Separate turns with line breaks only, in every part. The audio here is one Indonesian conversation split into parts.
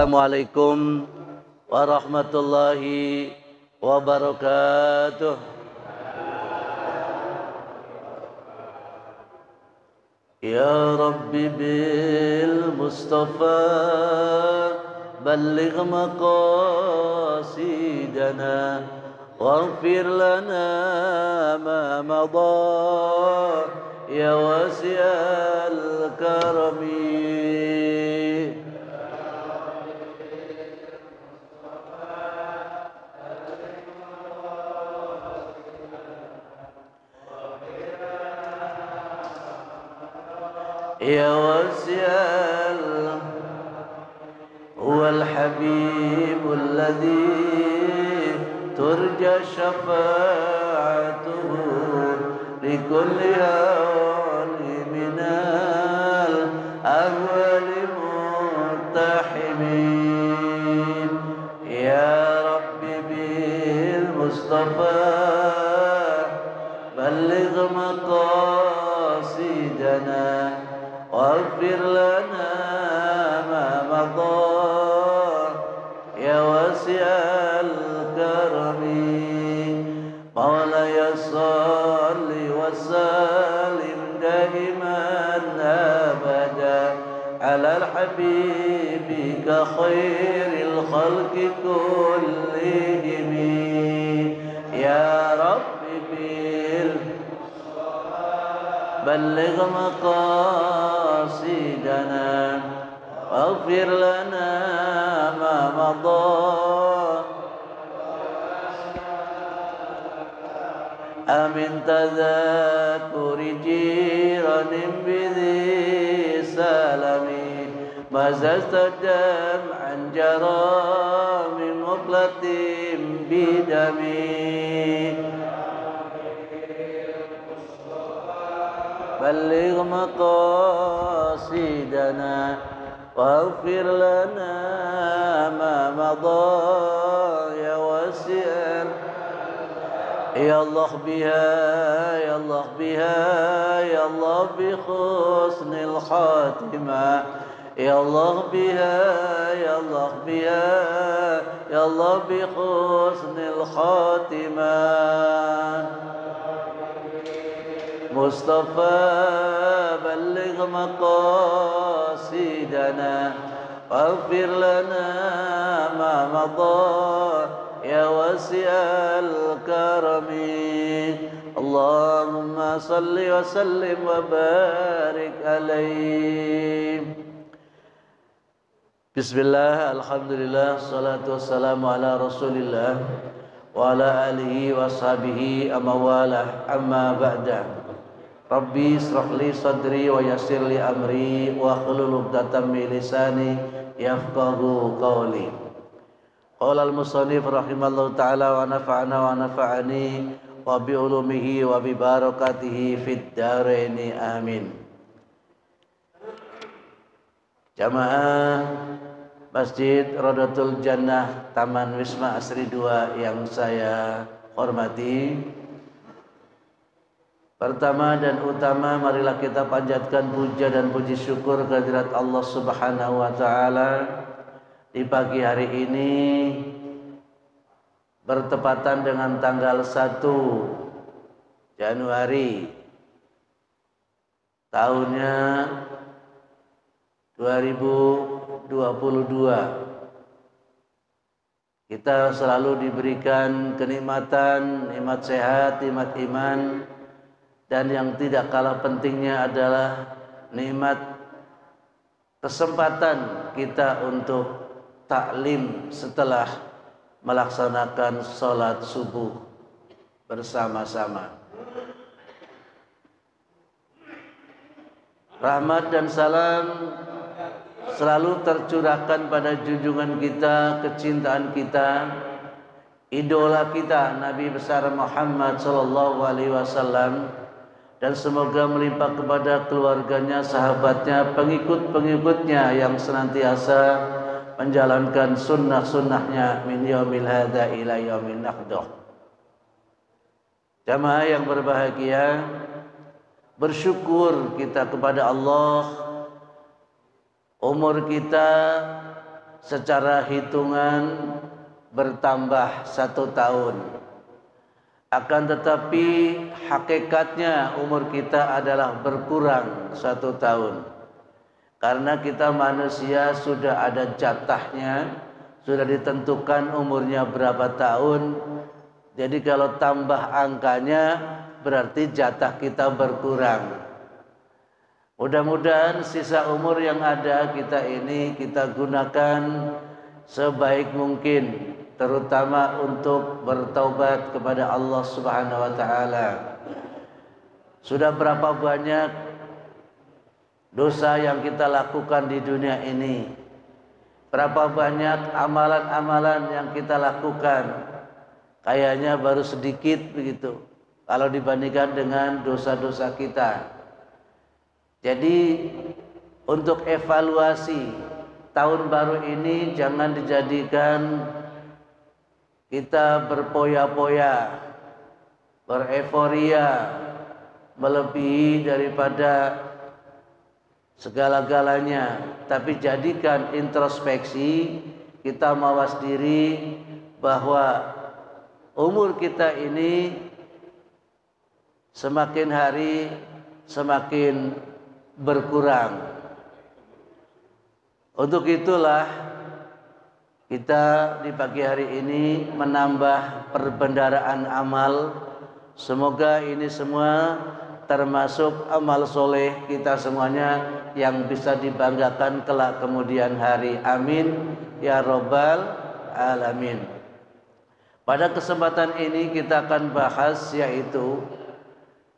Assalamualaikum warahmatullahi wabarakatuh. Ya Rabbi bil Mustafa balligh maqasidana waghfir lana ma madha ya wasi'al karami. يا واسع هو الحبيب الذي ترجى شفاعته لكل هول من الأهوال مقتحمين. يا رب بالمصطفى بلغ مقاصدنا واغفر لنا ما مضى يا واسع الكرم. مولاي صل وسلم دائما ابدا على الحبيب كخير الخلق كلهم. يا رب بلغ مقاصدنا واغفر لنا ما مضى. آمن تذكر جيران بذي سلام مزجت دمعا جرى من مقلة بدمي. بلغ مقاصدنا واغفر لنا ما مضى يا واسع. يا الله بها يا الله بها يا الله بحسن الخاتمة. يا الله بها يا الله بها يا الله بحسن الخاتمة. مصطفى بلغ مقاصدنا واغفر لنا ما مضى يا واسع الكرم. اللهم صل وسلم وبارك عليه. Bismillah, alhamdulillah, salatu wassalamu ala rasulillah wa ala alihi wa sahbihi amawalah amma ba'da. Rabbi israh li sadri wa yassir li amri wa hlul 'uqdatam min lisani yafqahu qawli. Qala al-musannif rahimallahu ta'ala wa nafa'ana wa nafa'ani wa bi ulumihi wa bi barakatihi fid dharain amin. Jamaah Masjid Rodatul Jannah Taman Wisma Asri 2 yang saya hormati, pertama dan utama marilah kita panjatkan puja dan puji syukur kehadirat Allah Subhanahu wa taala di pagi hari ini bertepatan dengan tanggal 1 Januari tahunnya 2022. Kita selalu diberikan kenikmatan, nikmat sehat, nikmat iman, dan yang tidak kalah pentingnya adalah nikmat kesempatan kita untuk taklim setelah melaksanakan sholat subuh bersama-sama. Rahmat dan salam selalu tercurahkan pada junjungan kita, kecintaan kita, idola kita Nabi besar Muhammad sallallahu alaihi wasallam, dan semoga melimpah kepada keluarganya, sahabatnya, pengikut-pengikutnya yang senantiasa menjalankan sunnah-sunnahnya min yaumil hadza ila yaumin naqdah. Jamaah yang berbahagia, bersyukur kita kepada Allah, umur kita secara hitungan bertambah 1 tahun. Akan tetapi hakikatnya umur kita adalah berkurang 1 tahun. Karena kita manusia sudah ada jatahnya, sudah ditentukan umurnya berapa tahun. Jadi kalau tambah angkanya berarti jatah kita berkurang. Mudah-mudahan sisa umur yang ada kita ini kita gunakan sebaik mungkin, terutama untuk bertaubat kepada Allah Subhanahu wa taala. Sudah berapa banyak dosa yang kita lakukan di dunia ini? Berapa banyak amalan-amalan yang kita lakukan? Kayaknya baru sedikit begitu kalau dibandingkan dengan dosa-dosa kita. Jadi untuk evaluasi tahun baru ini jangan dijadikan kita berpoya-poya, bereforia, melebihi daripada segala-galanya, tapi jadikan introspeksi, kita mawas diri bahwa umur kita ini semakin hari semakin berkurang. Untuk itulah kita di pagi hari ini menambah perbendaharaan amal. Semoga ini semua termasuk amal soleh kita semuanya yang bisa dibanggakan kelak kemudian hari. Amin ya robbal alamin. Pada kesempatan ini kita akan bahas yaitu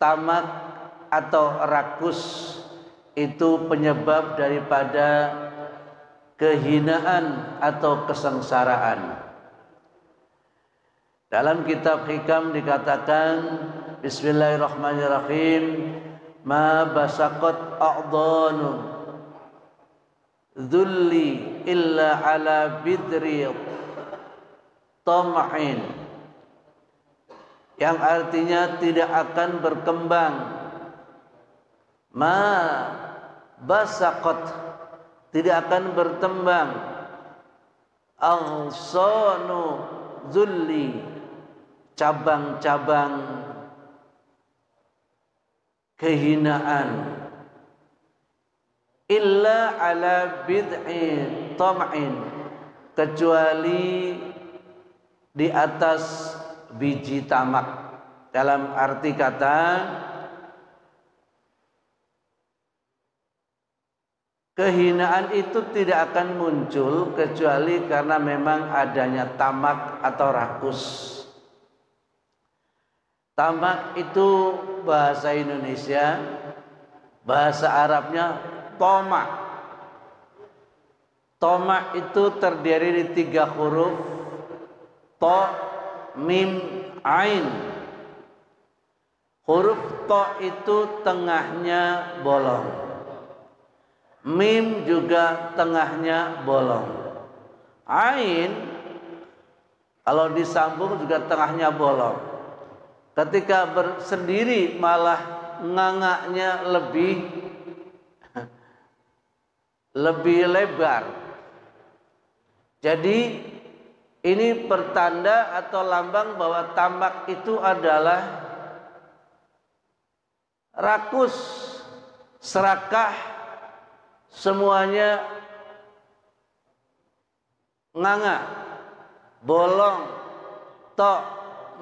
tamak atau rakus itu penyebab daripada kehinaan atau kesengsaraan. Dalam kitab Hikam dikatakan, Bismillahirrahmanirrahim, ma basaqat a'dhanu dhulli illa ala bidri tam'in, yang artinya tidak akan berkembang. Ma basaqat, tidak akan berkembang. Aghsanu zulli, cabang-cabang kehinaan. Illa ala bid'i tam'in, kecuali di atas biji tamak. Dalam arti kata kehinaan itu tidak akan muncul kecuali karena memang adanya tamak atau rakus. Tamak itu bahasa Indonesia, bahasa Arabnya tomak. Tomak itu terdiri dari 3 huruf, to, mim, ain. Huruf to itu tengahnya bolong, mim juga tengahnya bolong, ain kalau disambung juga tengahnya bolong. Ketika bersendiri malah ngangaknya lebih lebar. Jadi ini pertanda atau lambang bahwa tamak itu adalah rakus, serakah, semuanya nganga, bolong, to,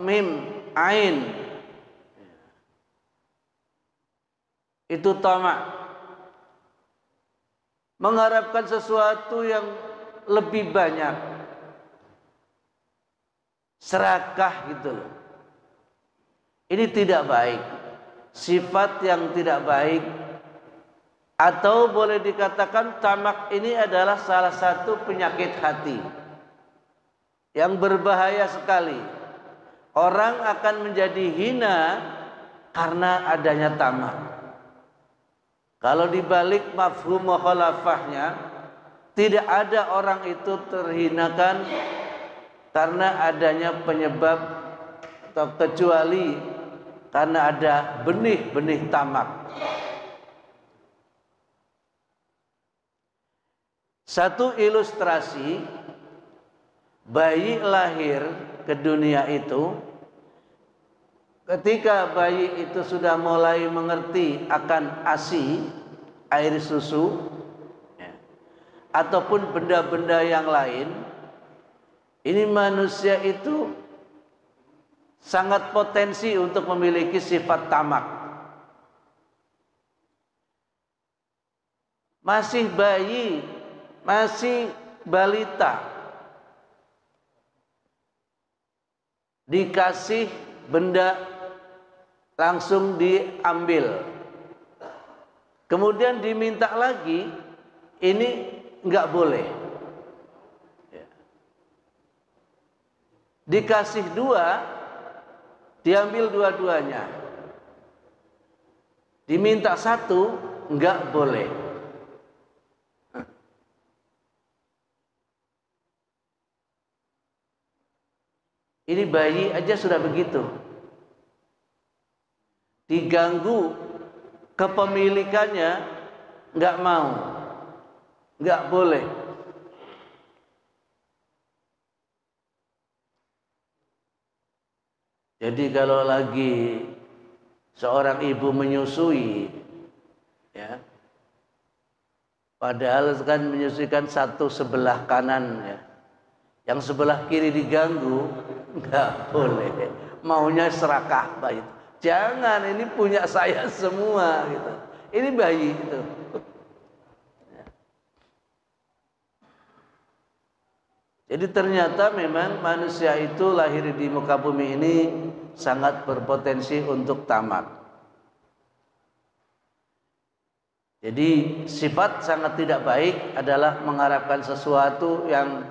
mim, ain. Itu tamak. Mengharapkan sesuatu yang lebih banyak, serakah gitu loh. Ini tidak baik, sifat yang tidak baik. Atau boleh dikatakan tamak ini adalah salah satu penyakit hati yang berbahaya sekali. Orang akan menjadi hina karena adanya tamak. Kalau dibalik mafhum mukhalafahnya, tidak ada orang itu terhinakan karena adanya penyebab atau kecuali karena ada benih-benih tamak. Satu ilustrasi bayi lahir ke dunia itu, ketika bayi itu sudah mulai mengerti akan ASI, air susu, ya, ataupun benda-benda yang lain, ini manusia itu sangat potensi untuk memiliki sifat tamak. Masih bayi, masih balita, dikasih benda langsung diambil, kemudian diminta lagi, ini nggak boleh. Dikasih dua, diambil dua-duanya. Diminta satu, nggak boleh. Ini bayi aja sudah begitu. Diganggu kepemilikannya, nggak mau, nggak boleh. Jadi kalau lagi seorang ibu menyusui, ya, padahal kan menyusuikan satu sebelah kanan, ya, yang sebelah kiri diganggu, nggak boleh. Maunya serakah bayi. Jangan, ini punya saya semua, gitu. Ini bayi itu. Jadi ternyata memang manusia itu lahir di muka bumi ini sangat berpotensi untuk tamak. Jadi sifat sangat tidak baik adalah mengharapkan sesuatu yang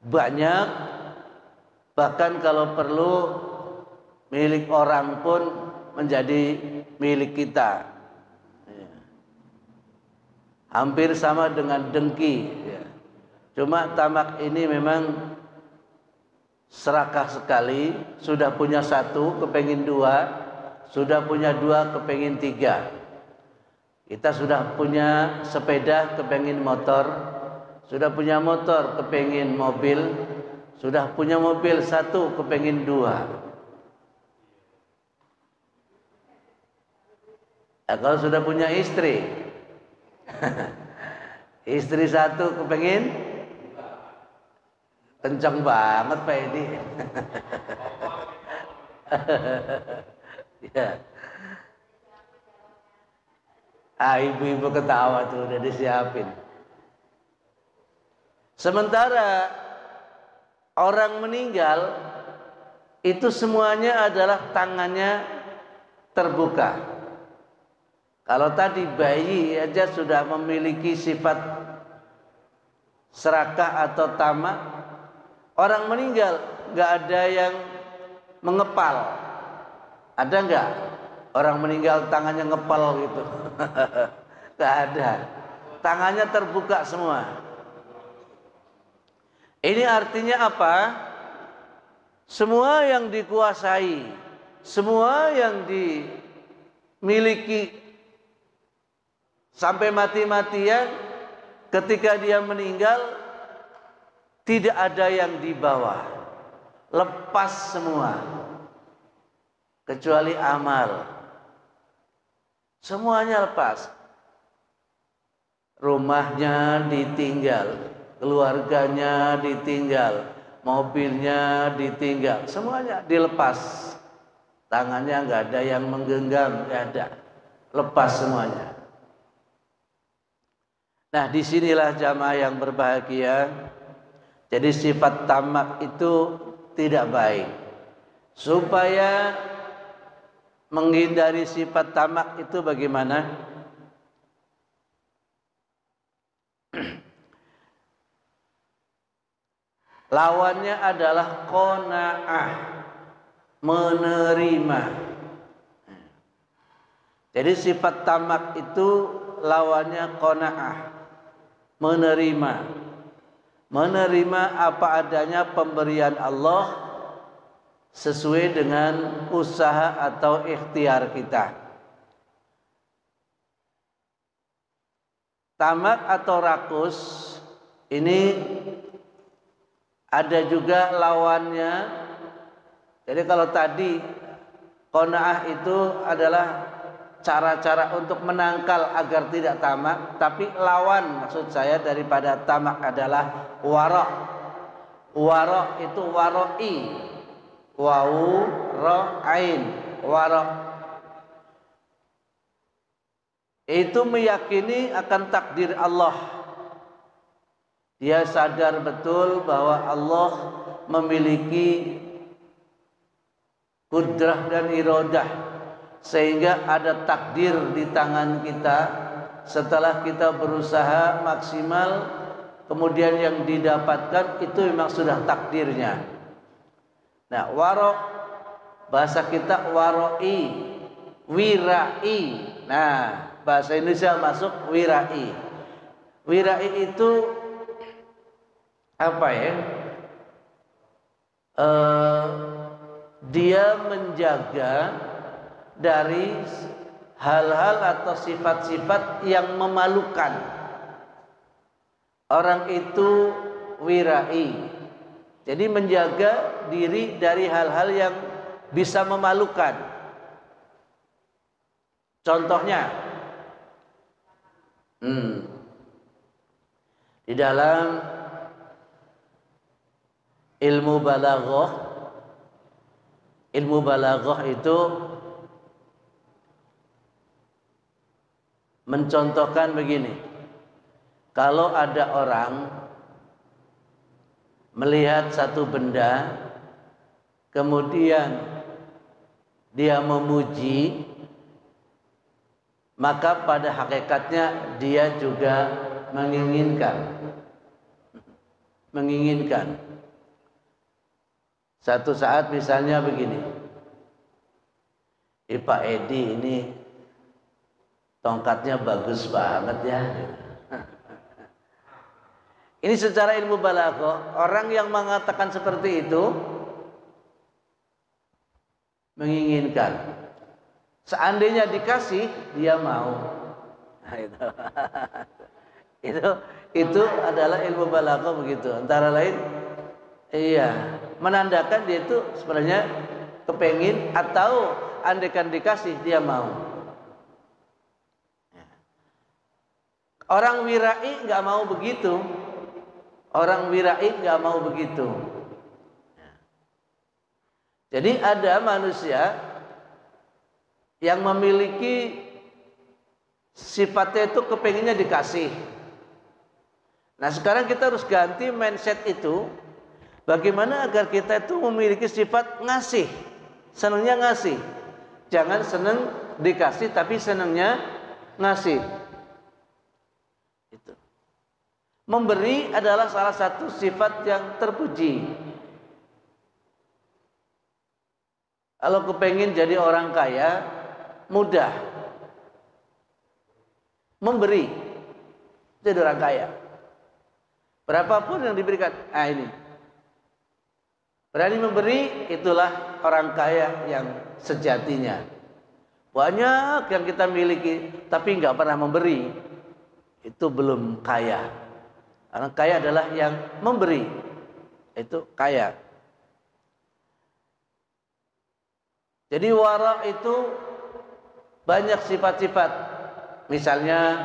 banyak, bahkan kalau perlu milik orang pun menjadi milik kita. Hampir sama dengan dengki. Cuma tamak ini memang serakah sekali. Sudah punya satu, kepengin dua. Sudah punya dua, kepengin tiga. Kita sudah punya sepeda, kepengin motor. Sudah punya motor, kepengin mobil. Sudah punya mobil satu, kepengin dua. Nah, kalau sudah punya istri, istri satu kepengin, kencang banget Pak Edi. Ya. Ibu-ibu ketawa tuh udah disiapin. Sementara orang meninggal itu semuanya adalah tangannya terbuka. Kalau tadi bayi aja sudah memiliki sifat serakah atau tamak, orang meninggal nggak ada yang mengepal. Ada nggak orang meninggal tangannya ngepal gitu? Nggak ada. Tangannya terbuka semua. Ini artinya apa? Semua yang dikuasai, semua yang dimiliki sampai mati-matian, ketika dia meninggal tidak ada yang dibawa, lepas semua kecuali amal. Semuanya lepas. Rumahnya ditinggal, keluarganya ditinggal, mobilnya ditinggal, semuanya dilepas. Tangannya nggak ada yang menggenggam, nggak ada, lepas semuanya. Nah, disinilah jamaah yang berbahagia. Jadi sifat tamak itu tidak baik. Supaya menghindari sifat tamak itu bagaimana? Lawannya adalah qanaah, menerima. Jadi sifat tamak itu lawannya qanaah, menerima. Menerima apa adanya pemberian Allah sesuai dengan usaha atau ikhtiar kita. Tamak atau rakus Ini ada juga lawannya. Jadi kalau tadi qanaah itu adalah cara-cara untuk menangkal agar tidak tamak, tapi lawan maksud saya daripada tamak adalah wara'. Wara' itu waro'i, wawu ra ain, wara'. Itu meyakini akan takdir Allah. Dia sadar betul bahwa Allah memiliki kudrah dan iradah, sehingga ada takdir di tangan kita. Setelah kita berusaha maksimal, kemudian yang didapatkan itu memang sudah takdirnya. Nah, waro' bahasa kita waro'i, wirai. Nah, bahasa Indonesia masuk wirai. Wirai itu apa ya? Dia menjaga dari hal-hal atau sifat-sifat yang memalukan. Orang itu wirai. Jadi menjaga diri dari hal-hal yang bisa memalukan. Contohnya, di dalam ilmu balaghah itu mencontohkan begini. Kalau ada orang melihat satu benda, kemudian dia memuji, maka pada hakikatnya dia juga menginginkan. Satu saat misalnya begini, Pak Edi ini tongkatnya bagus banget ya. Ini secara ilmu balaghah, orang yang mengatakan seperti itu menginginkan. Seandainya dikasih, dia mau. Nah, itu adalah ilmu balaghah begitu. Antara lain, menandakan dia itu sebenarnya kepengin, atau andaikan dikasih dia mau. Orang wirai nggak mau begitu. Orang wirai nggak mau begitu. Jadi ada manusia yang memiliki sifatnya itu kepenginnya dikasih. Nah, sekarang kita harus ganti mindset itu. Bagaimana agar kita itu memiliki sifat ngasih, senangnya ngasih. Jangan senang dikasih, tapi senangnya ngasih. Itu. Memberi adalah salah satu sifat yang terpuji. Kalau kepengin jadi orang kaya, mudah. Memberi, jadi orang kaya. Berapapun yang diberikan, ini. Berani memberi, itulah orang kaya yang sejatinya. Banyak yang kita miliki, tapi nggak pernah memberi. Itu belum kaya. Orang kaya adalah yang memberi. Itu kaya. Jadi wara itu banyak sifat-sifat. Misalnya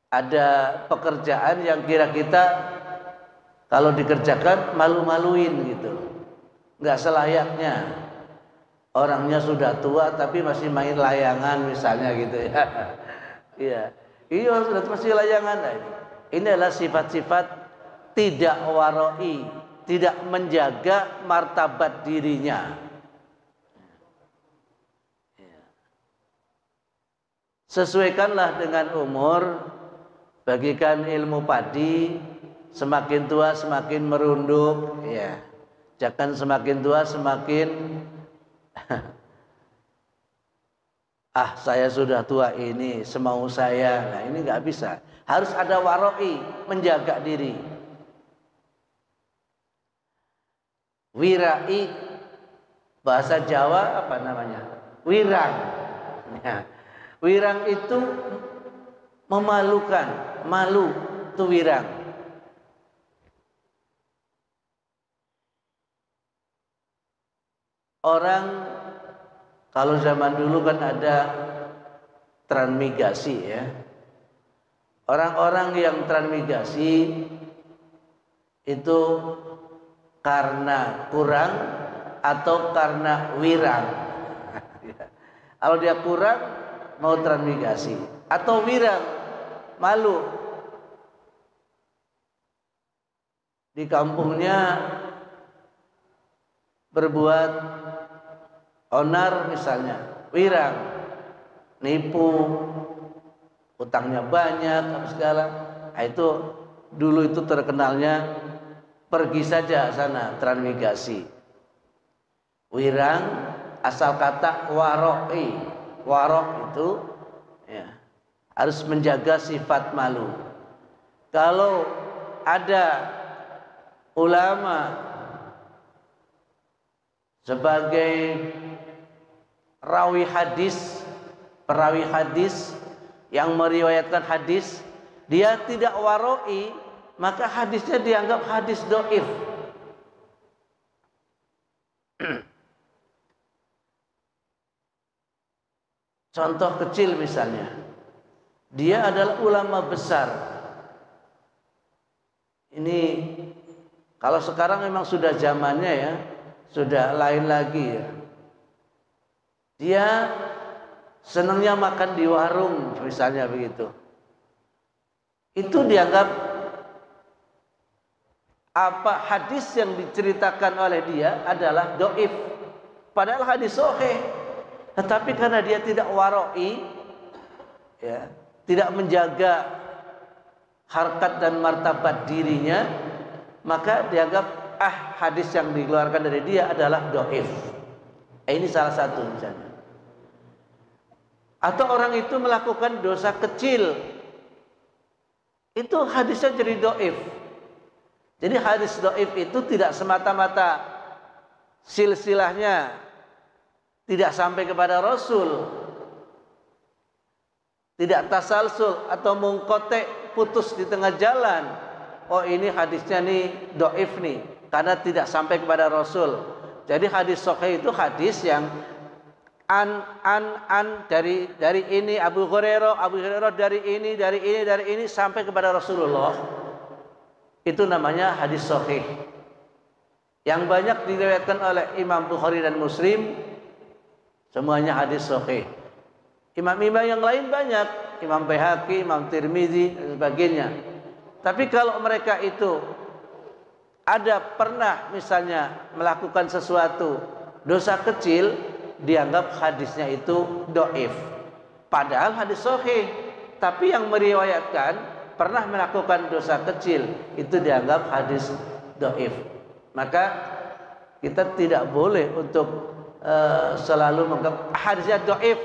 ada pekerjaan yang kira kita kalau dikerjakan malu-maluin gitu. Nggak selayaknya. Orangnya sudah tua tapi masih main layangan misalnya gitu ya. Iya, sudah masih layangan. Ini adalah sifat-sifat tidak warai, tidak menjaga martabat dirinya. Sesuaikanlah dengan umur, bagikan ilmu padi, semakin tua semakin merunduk, ya. Jangan semakin tua semakin saya sudah tua ini, semau saya. Nah, ini nggak bisa. Harus ada warai, menjaga diri. Wirai, bahasa Jawa apa namanya? Wirang. Ya. Wirang itu memalukan, malu, itu wirang. orang kalau zaman dulu kan ada transmigrasi ya. Orang-orang yang transmigrasi itu karena kurang atau karena wirang. Kalau dia kurang mau transmigrasi, atau wirang malu di kampungnya berbuat onar misalnya, wirang, nipu, utangnya banyak, apa segala. Nah, itu dulu itu terkenalnya pergi saja sana transmigrasi. Wirang asal kata waro'i. Warok itu ya, harus menjaga sifat malu. Kalau ada ulama sebagai rawi hadis, perawi hadis yang meriwayatkan hadis, dia tidak waro'i, maka hadisnya dianggap hadis do'if. Contoh kecil misalnya, dia adalah ulama besar. Ini kalau sekarang memang sudah zamannya ya, sudah lain lagi ya. Dia senangnya makan di warung misalnya begitu. Itu dianggap apa hadis yang diceritakan oleh dia adalah do'if, padahal hadis sahih. Tetapi karena dia tidak waro'i ya, tidak menjaga harkat dan martabat dirinya, maka dianggap hadis yang dikeluarkan dari dia adalah do'if. Ini salah satu misalnya. Atau orang itu melakukan dosa kecil, itu hadisnya jadi do'if. Jadi hadis do'if itu tidak semata-mata silsilahnya tidak sampai kepada Rasul, tidak tasalsul atau mungkotek, putus di tengah jalan. Oh, ini hadisnya nih do'if nih, karena tidak sampai kepada Rasul. Jadi hadis sahih itu hadis yang dari ini Abu Hurairah dari ini sampai kepada Rasulullah. Itu namanya hadis sahih. Yang banyak diriwayatkan oleh Imam Bukhari dan Muslim, semuanya hadis sahih. Imam-imam yang lain banyak, Imam Baihaqi, Imam Tirmizi dan sebagainya. Tapi kalau mereka itu ada pernah misalnya melakukan sesuatu dosa kecil, dianggap hadisnya itu do'if. Padahal hadis sahih, tapi yang meriwayatkan pernah melakukan dosa kecil, itu dianggap hadis do'if. Maka kita tidak boleh untuk selalu menganggap hadisnya do'if,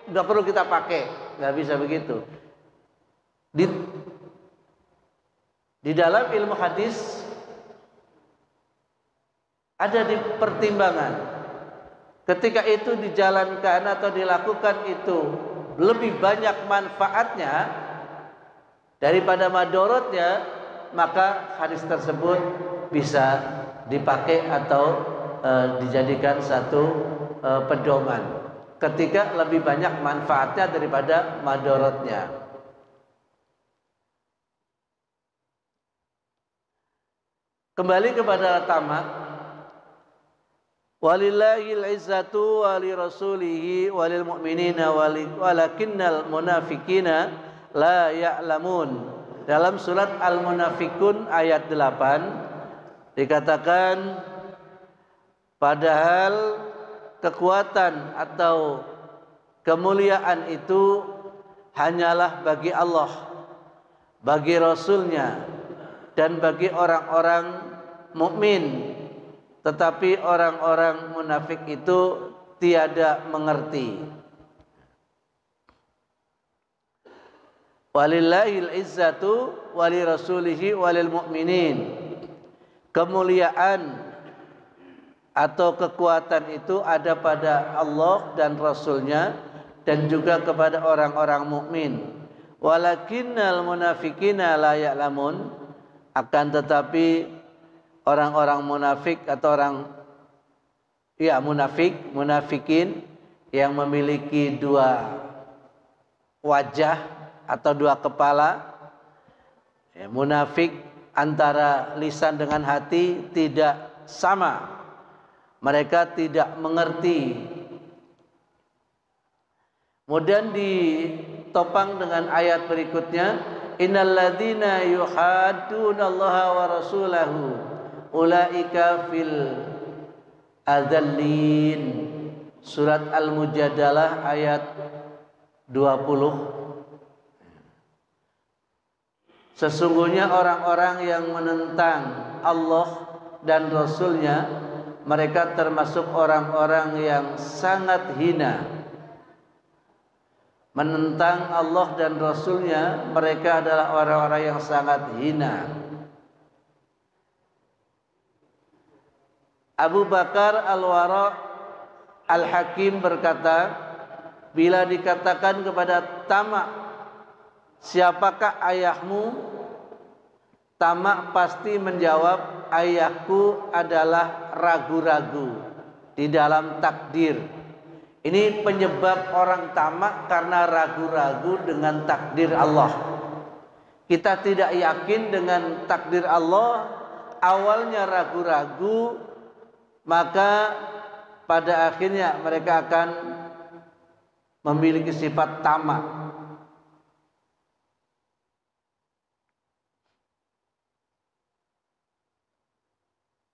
tidak perlu kita pakai, nggak bisa begitu. Di dalam ilmu hadis ada di pertimbangan. Ketika itu dijalankan atau dilakukan itu lebih banyak manfaatnya daripada madorotnya, maka hadis tersebut bisa dipakai atau dijadikan satu pedoman ketika lebih banyak manfaatnya daripada madorotnya. Kembali kepada tamak. Walillahil izzatu wali rasulihi walil mu'minina walakinnal munafikina la ya'lamun. Dalam surat Al-Munafikun ayat 8 dikatakan, padahal kekuatan atau kemuliaan itu hanyalah bagi Allah, bagi Rasulnya, dan bagi orang-orang mukmin. Tetapi orang-orang munafik itu tiada mengerti. Walillahil izzatu wali rasulihi walil mu'minin. Kemuliaan atau kekuatan itu ada pada Allah dan Rasulnya, dan juga kepada orang-orang mukmin. Walakinnal munafikina la ya'lamun. Akan tetapi orang-orang munafik atau orang ya munafikin yang memiliki dua wajah atau dua kepala. Ya, munafik antara lisan dengan hati tidak sama. Mereka tidak mengerti. Kemudian ditopang dengan ayat berikutnya, innalladzina yuhaddunallaha wa rasulahu ulaika fil adzallin. Surat Al-Mujadalah ayat 20. Sesungguhnya orang-orang yang menentang Allah dan Rasul-Nya, mereka termasuk orang-orang yang sangat hina. Menentang Allah dan Rasul-Nya, mereka adalah orang-orang yang sangat hina. Abu Bakar Al-Wara Al-Hakim berkata, bila dikatakan kepada tamak, siapakah ayahmu? Tamak pasti menjawab, ayahku adalah ragu-ragu di dalam takdir. Ini penyebab orang tamak karena ragu-ragu dengan takdir Allah. Kita tidak yakin dengan takdir Allah, awalnya ragu-ragu, maka pada akhirnya mereka akan memiliki sifat tamak.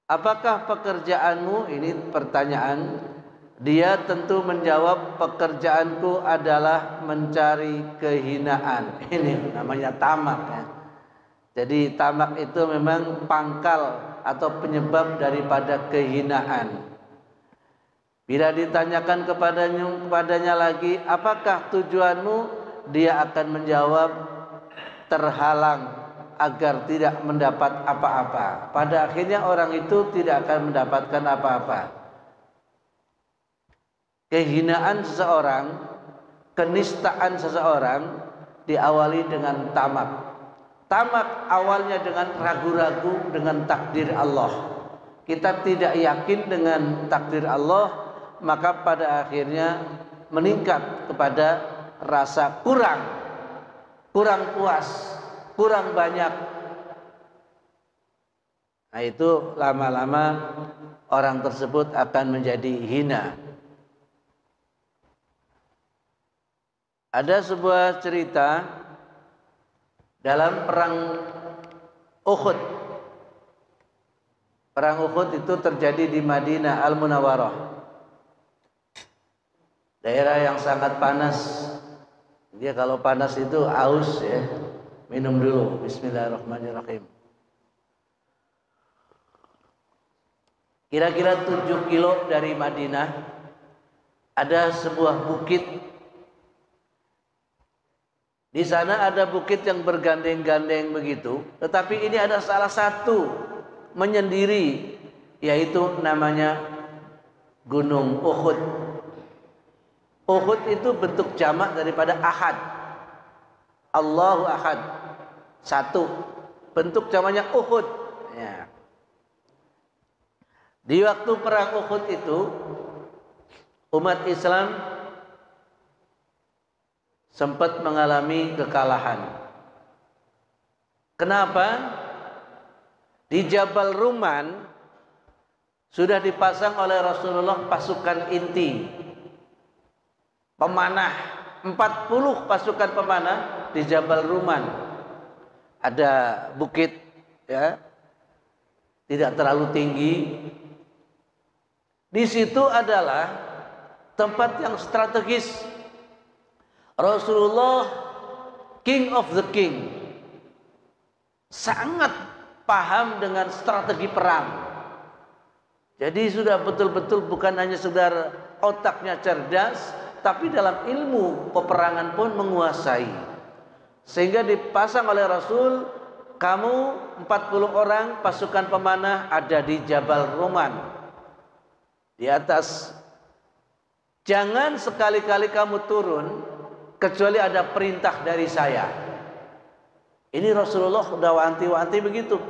Apakah pekerjaanmu? Ini pertanyaan. Dia tentu menjawab, pekerjaanku adalah mencari kehinaan. Ini namanya tamak ya. Jadi tamak itu memang pangkal atau penyebab daripada kehinaan. Bila ditanyakan kepadanya lagi, apakah tujuanmu? Dia akan menjawab, terhalang agar tidak mendapat apa-apa. Pada akhirnya orang itu tidak akan mendapatkan apa-apa. Kehinaan seseorang, kenistaan seseorang diawali dengan tamak. Tamak awalnya dengan ragu-ragu dengan takdir Allah. Kita tidak yakin dengan takdir Allah, maka pada akhirnya meningkat kepada rasa kurang puas, kurang banyak. Nah, itu lama-lama orang tersebut akan menjadi hina. Ada sebuah cerita dalam perang Uhud. Perang Uhud itu terjadi di Madinah Al-Munawwarah. Daerah yang sangat panas. Dia kalau panas itu aus ya. Minum dulu. Bismillahirrahmanirrahim. Kira-kira 7 kilo dari Madinah ada sebuah bukit. Di sana ada bukit yang bergandeng-gandeng begitu, tetapi ini ada salah satu menyendiri, yaitu namanya Gunung Uhud. Uhud itu bentuk jamak daripada Ahad. Allahu Ahad, satu. Bentuk jamaknya Uhud. Ya. Di waktu perang Uhud itu, umat Islam sempat mengalami kekalahan. Kenapa? Di Jabal Ruman sudah dipasang oleh Rasulullah pasukan inti, pemanah, 40 pasukan pemanah di Jabal Ruman. Ada bukit ya, tidak terlalu tinggi. Di situ adalah tempat yang strategis. Rasulullah, King of the King, sangat paham dengan strategi perang. Jadi sudah betul-betul bukan hanya sekedar otaknya cerdas, tapi dalam ilmu peperangan pun menguasai. Sehingga dipasang oleh Rasul, kamu 40 orang pasukan pemanah ada di Jabal Ruman, di atas. Jangan sekali-kali kamu turun kecuali ada perintah dari saya. Ini Rasulullah sudah wanti-wanti begitu.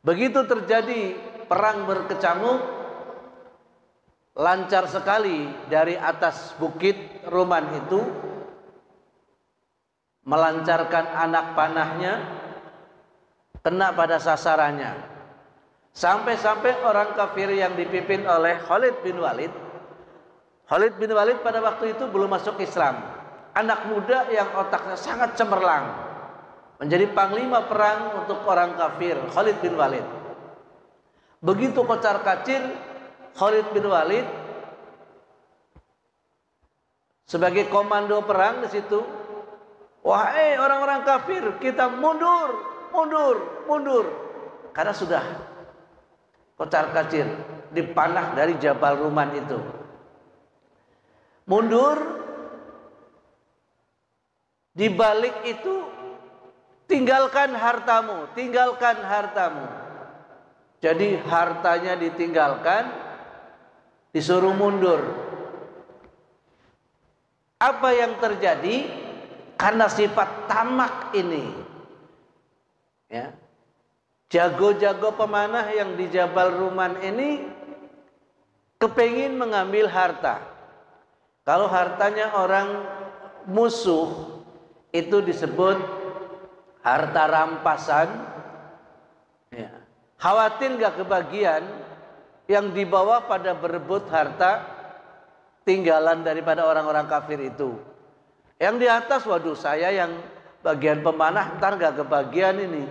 Begitu terjadi perang berkecamuk, lancar sekali dari atas bukit Ruman itu melancarkan anak panahnya, kena pada sasarannya. Sampai-sampai orang kafir yang dipimpin oleh Khalid bin Walid pada waktu itu belum masuk Islam. Anak muda yang otaknya sangat cemerlang, menjadi panglima perang untuk orang kafir, Khalid bin Walid. Begitu kocar-kacir Khalid bin Walid sebagai komando perang di situ, wahai orang-orang kafir, kita mundur, karena sudah kocar-kacir dipanah dari Jabal Ruman itu. Mundur, di balik itu tinggalkan hartamu. Jadi hartanya ditinggalkan, disuruh mundur. Apa yang terjadi? Karena sifat tamak ini, ya, jago-jago pemanah yang di Jabal Ruman ini kepengin mengambil harta. Kalau hartanya orang musuh itu disebut harta rampasan, ya. Khawatir gak kebagian yang dibawa pada berebut harta tinggalan daripada orang-orang kafir itu. Yang di atas, waduh, saya yang bagian pemanah ntar gak kebagian ini.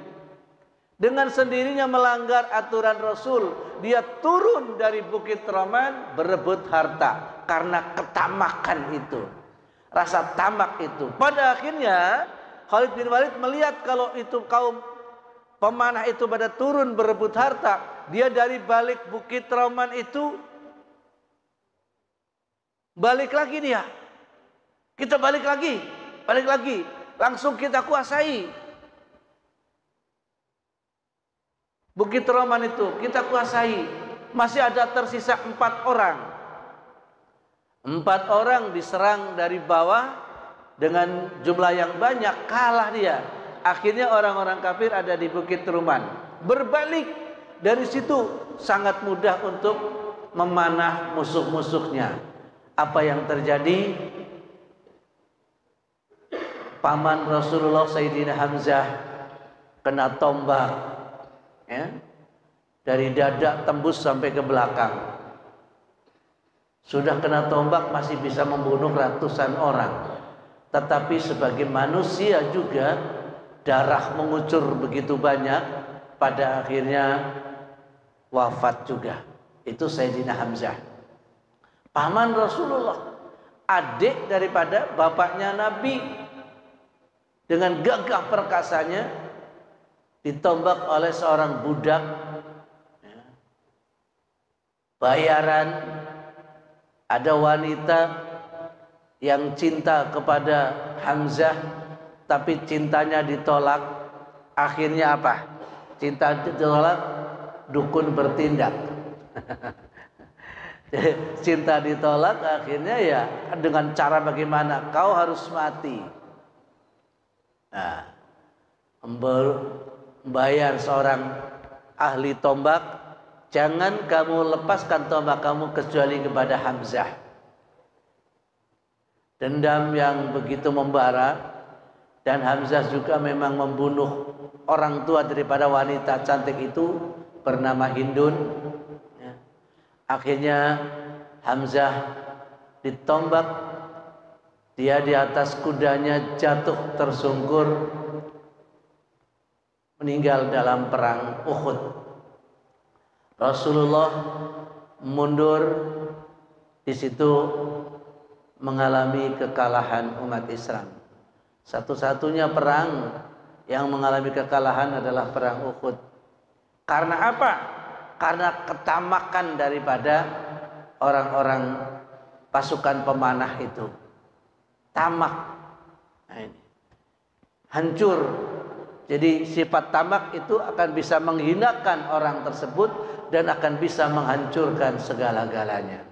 Dengan sendirinya melanggar aturan Rasul, dia turun dari Bukit Ruman berebut harta karena ketamakan itu, rasa tamak itu. Pada akhirnya Khalid bin Walid melihat kalau itu kaum pemanah itu pada turun berebut harta, dia dari balik Bukit Ruman itu balik lagi dia. Kita balik lagi, langsung kita kuasai Bukit Ruman itu, kita kuasai. Masih ada tersisa 4 orang. 4 orang diserang dari bawah dengan jumlah yang banyak, kalah dia. Akhirnya orang-orang kafir ada di Bukit Ruman. Berbalik dari situ sangat mudah untuk memanah musuh-musuhnya. Apa yang terjadi? Paman Rasulullah Sayyidina Hamzah kena tombak, ya, dari dada tembus sampai ke belakang. Sudah kena tombak masih bisa membunuh ratusan orang, tetapi sebagai manusia juga darah mengucur begitu banyak, pada akhirnya wafat juga. Itu Sayyidina Hamzah, paman Rasulullah, adik daripada bapaknya Nabi. Dengan gagah perkasanya ditombak oleh seorang budak, ya, bayaran. Ada wanita yang cinta kepada Hamzah, tapi cintanya ditolak. Akhirnya apa? Cinta ditolak, dukun bertindak. Cinta ditolak, akhirnya ya dengan cara bagaimana? Kau harus mati. Nah, membayar seorang ahli tombak, jangan kamu lepaskan tombak kamu kecuali kepada Hamzah. Dendam yang begitu membara, dan Hamzah juga memang membunuh orang tua daripada wanita cantik itu bernama Hindun, ya. Akhirnya Hamzah ditombak, dia di atas kudanya jatuh tersungkur, meninggal dalam perang Uhud. Rasulullah mundur, di situ mengalami kekalahan umat Islam. Satu-satunya perang yang mengalami kekalahan adalah perang Uhud. Karena apa? Karena ketamakan daripada orang-orang pasukan pemanah itu. Tamak. Nah, ini hancur. Jadi sifat tamak itu akan bisa menghinakan orang tersebut dan akan bisa menghancurkan segala-galanya.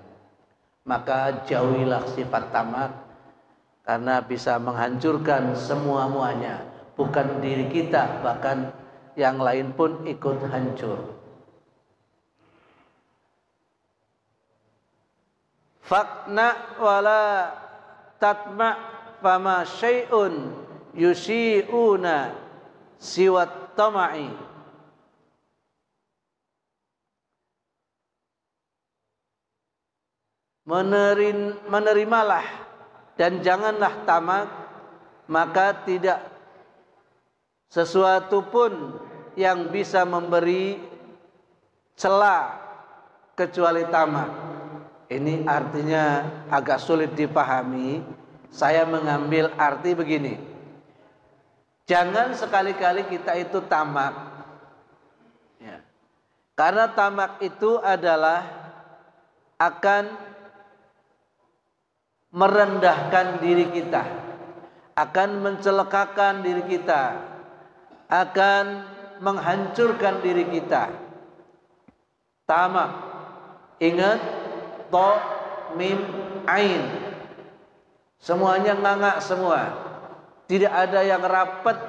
Maka jauhilah sifat tamak, karena bisa menghancurkan semua-muanya. Bukan diri kita, bahkan yang lain pun ikut hancur. Faqna wala tatma fama syai'un yusyi'una siwat tama'i. Menerimalah dan janganlah tamak, maka tidak sesuatu pun yang bisa memberi celah kecuali tamak. Ini artinya agak sulit dipahami. Saya mengambil arti begini. Jangan sekali-kali kita itu tamak. Ya. Karena tamak itu adalah akan merendahkan diri kita, akan mencelakakan diri kita, akan menghancurkan diri kita. Tamak, ingat, to, mim, ain, semuanya nganga semua, tidak ada yang rapat,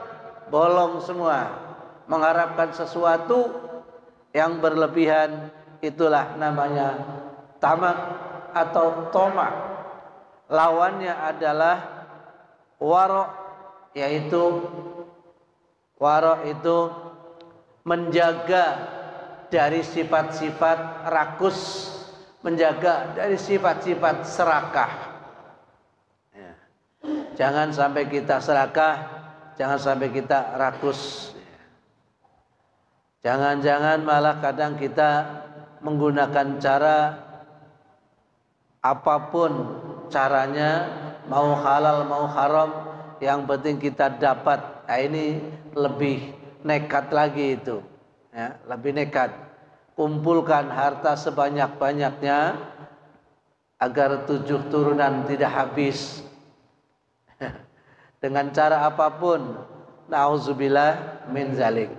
bolong semua, mengharapkan sesuatu yang berlebihan. Itulah namanya tamak atau tomak. Lawannya adalah waro', yaitu waro' itu menjaga dari sifat-sifat rakus, menjaga dari sifat-sifat serakah. Ya. Jangan sampai kita serakah, jangan sampai kita rakus. Jangan-jangan malah kadang kita menggunakan cara apapun caranya, mau halal mau haram, yang penting kita dapat. Nah, ini lebih nekat lagi itu, ya, lebih nekat. Kumpulkan harta sebanyak-banyaknya agar 7 turunan tidak habis. Dengan cara apapun, nauzubillah min zalik.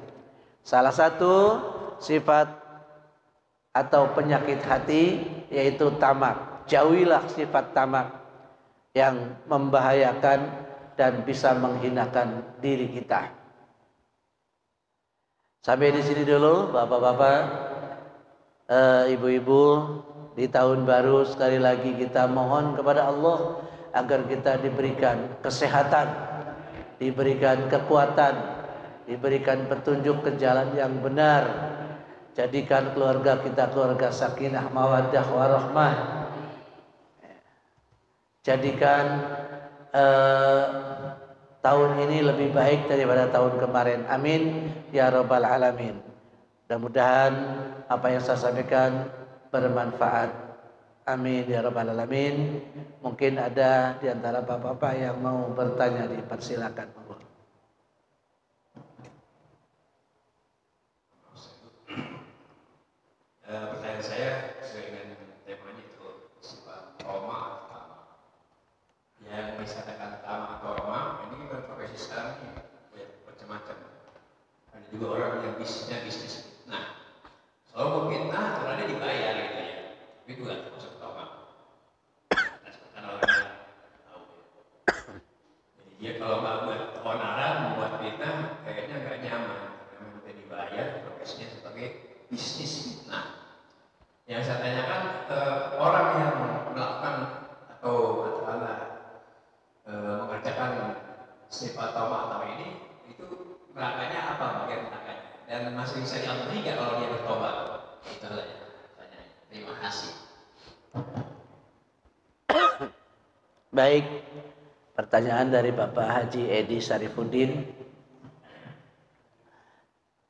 Salah satu sifat atau penyakit hati yaitu tamak. Jauhilah sifat tamak yang membahayakan dan bisa menghinakan diri kita. Sampai di sini dulu, bapak-bapak, ibu-ibu. Di tahun baru sekali lagi kita mohon kepada Allah agar kita diberikan kesehatan, diberikan kekuatan, diberikan petunjuk ke jalan yang benar. Jadikan keluarga kita keluarga sakinah, mawaddah, warahmah. Jadikan tahun ini lebih baik daripada tahun kemarin. Amin ya rabbal alamin. Mudah-mudahan apa yang saya sampaikan bermanfaat. Amin ya rabbal alamin. Mungkin ada di antara bapak-bapak yang mau bertanya, dipersilakan.
Pertanyaan saya sesuai dengan temanya itu sifat trauma. Yang disatakan tamak atau trauma ini kan profesi sekarang ini ya, macam-macam. Ada juga orang yang bisnisnya bisnis. Nah, kalau memfitnah aturannya dibayar gitu ya. Itu juga termasuk trauma. Nah, karena orang tahu. Jadi dia kalau nggak buat keonaran, membuat fitnah, kayaknya nggak nyaman. Karena minta dibayar profesinya sebagai bisnis fitnah. Yang saya tanyakan orang yang melakukan atau katakanlah mengerjakan sifat tamak ini itu nerakanya apa, bagian nerakanya, dan masih bisa diampuni nggak kalau dia bertobat? Itu saja tanya. Terima kasih.
Baik, pertanyaan dari Bapak Haji Edi Syarifuddin.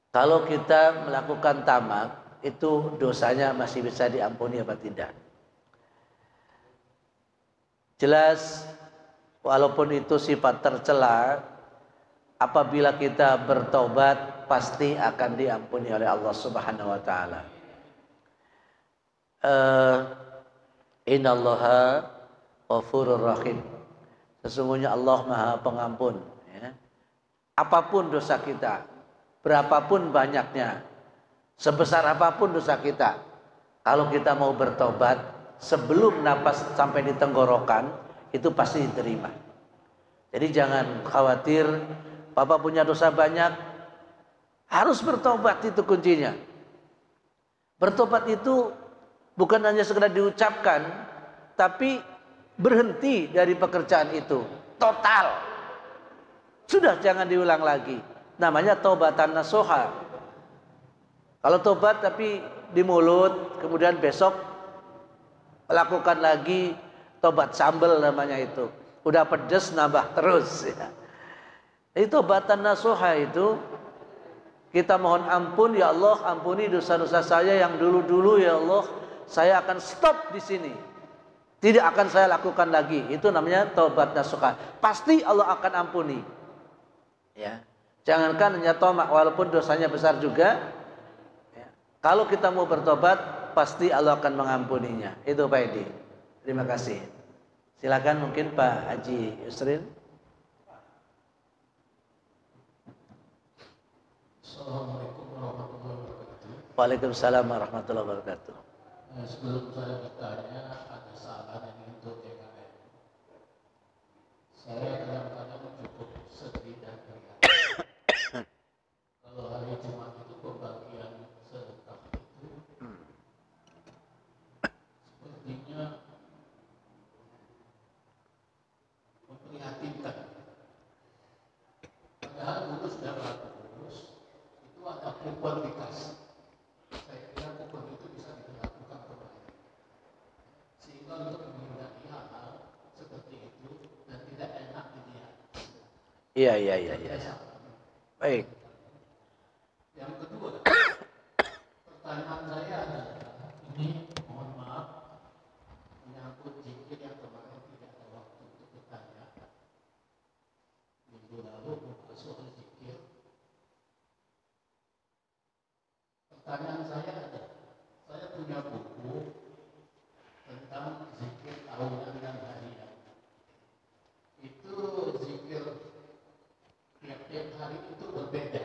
Kalau kita melakukan tamak, itu dosanya masih bisa diampuni apa tidak? Jelas, walaupun itu sifat tercela, apabila kita bertobat pasti akan diampuni oleh Allah Subhanahu wa taala. Innallaha ghafurur rahim. Sesungguhnya Allah Maha Pengampun, ya. Apapun dosa kita, berapapun banyaknya, sebesar apapun dosa kita, kalau kita mau bertobat sebelum napas sampai di tenggorokan, itu pasti diterima. Jadi jangan khawatir, Bapak punya dosa banyak, harus bertobat, itu kuncinya. Bertobat itu bukan hanya sekedar diucapkan, tapi berhenti dari pekerjaan itu total. Sudah jangan diulang lagi. Namanya taubatan nasuha. Kalau tobat tapi di mulut, kemudian besok melakukan lagi, tobat sambel namanya itu. Udah pedes nambah terus ya. Itu taubatan nasuha itu kita mohon ampun, ya Allah, ampuni dosa-dosa saya yang dulu-dulu, ya Allah, saya akan stop di sini. Tidak akan saya lakukan lagi. Itu namanya taubat nasuha. Pasti Allah akan ampuni. Ya. Jangankan hanya tomak, walaupun dosanya besar juga. Ya. Kalau kita mau bertobat, pasti Allah akan mengampuninya. Itu Pak Edi. Terima kasih. Silakan mungkin Pak Haji Yusrin.
Assalamualaikum warahmatullahi wabarakatuh.
Waalaikumsalam warahmatullahi wabarakatuh.
Sebelum saya bertanya, ada saran ini untuk TKM. Saya kadang-kadang cukup sedih dan prihatin. Kalau hari Jumat itu pembagian sedekah itu sepertinya memprihatinkan. Padahal dulu sudah bagus, itu ada kupon dikasih. Saya kira kupon itu bisa dilakukan kembali. Sehingga untuk menghindari hal seperti itu dan tidak enak dilihat.
Iya. Baik.
Yang kedua, pertanyaan saya adalah, ini mohon maaf, menyangkut zikir yang kemarin tidak ada waktu untuk bertanya. Minggu lalu membahas soal zikir. Pertanyaan saya adalah, saya punya buku tentang zikir tahunan dan harian. Itu zikir tiap-tiap hari itu berbeda.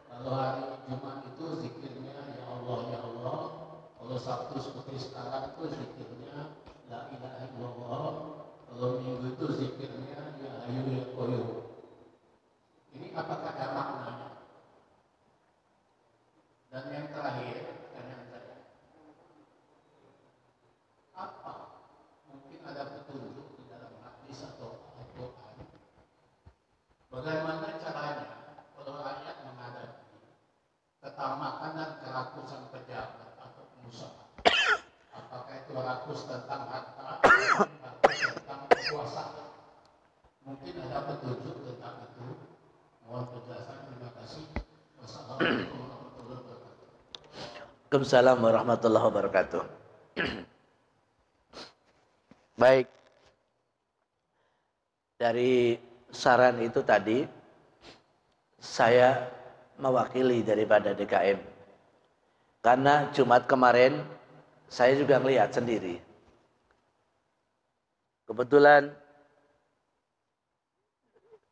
Kalau hari Jumat itu zikirnya ya Allah ya Allah. Kalau Sabtu seperti sekarang itu zikirnya la ilaha illallah. Kalau Minggu itu zikirnya ya Hayyu ya Qayyum. Ini apakah ada maknanya? Dan yang terakhir, pertanyaan saya, apa mungkin ada petunjuk di dalam hadis atau Al-Quran bagaimana caranya kalau rakyat menghadapi ketamakan dan kerakusan pejabat atau pengusaha? Apakah itu rakus tentang harta atau rakus tentang kekuasaan? Mungkin ada petunjuk tentang itu. Mohon penjelasan. Terima kasih. Wassalamualaikum warahmatullahi wabarakatuh.
Waalaikumsalam warahmatullahi wabarakatuh. Baik. Dari saran itu tadi, saya mewakili daripada DKM. Karena Jumat kemarin, saya juga melihat sendiri. Kebetulan,